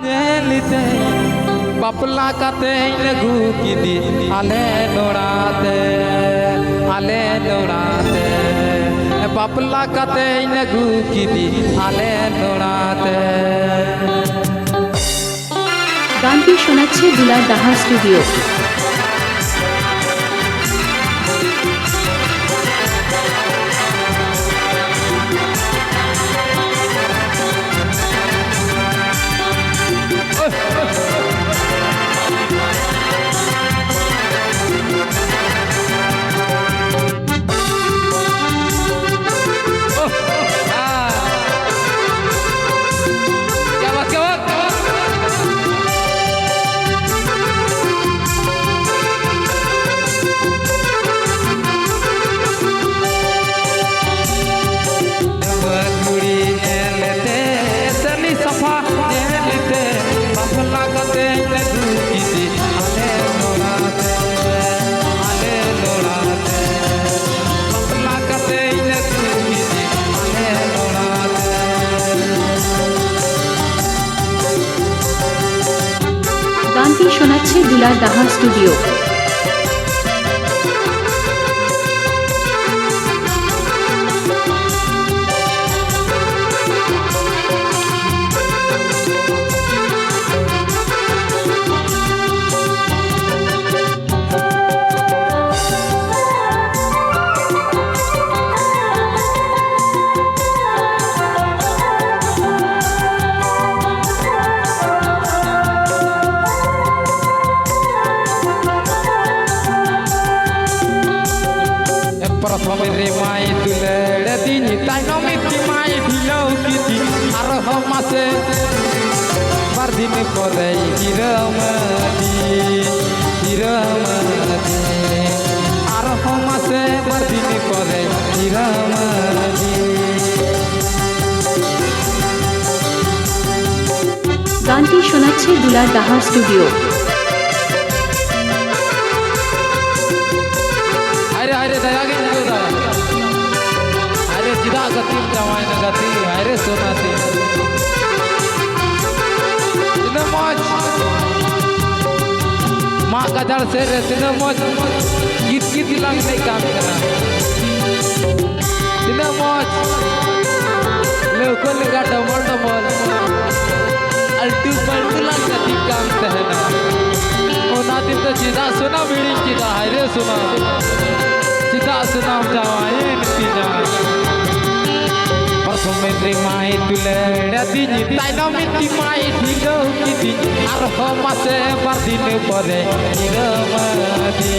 Nyelite bapla kate lagu kidi ale norate bapla kate lagu kidi ale norate গানটি শোনাচ্ছে দুলার দাহা studio. গানটি শোনাচ্ছে দুলার দাহা studio. प्रथम रे माई दुलड़ दिन ताइनो मिट्टी माई ढिलो किति आर हमासे बार दिन करे हिरमदी आर हमासे बार दिन करे हिरमदी গানটি শোনাচ্ছে দুলার দাহা স্টুডিও। अरे दया अरे जिदा गति जवान गति अरे सोनाती मौज माँ गदर से रे मौज गीत लंग नहीं काम करना मौज लोकल का डबल अल्टू पल्टू लंग गति काम करना ओ नाती तो जिदा सुना बीड़ी जिदा अरे सुना Cita senam jawain tina Persum menteri mai tulada dini Taino minti mai dino kiti Arho mase bardine pore Iramadi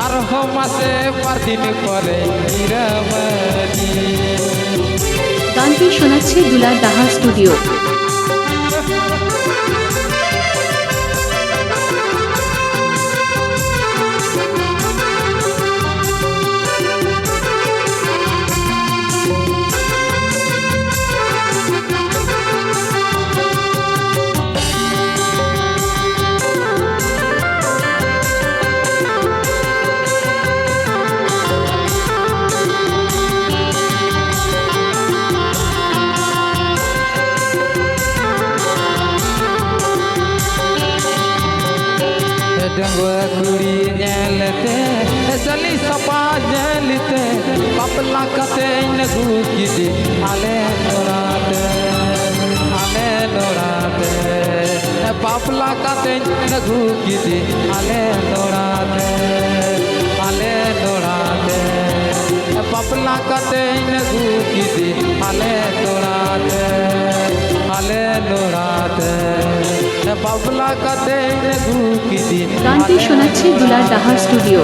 Arho mase bardine pore Iramadi গানটি শোনাচ্ছে দুলার দাহা স্টুডিও। डंगुआ कुड़ी nyelite sali sapa nyelite bapla kate lagu kidi ale norate bapla kate lagu kidi ale norate bapla kate lagu kidi ale norate bapla kate lagu kidi গানটি শোনাচ্ছে দুলার দাহা studio.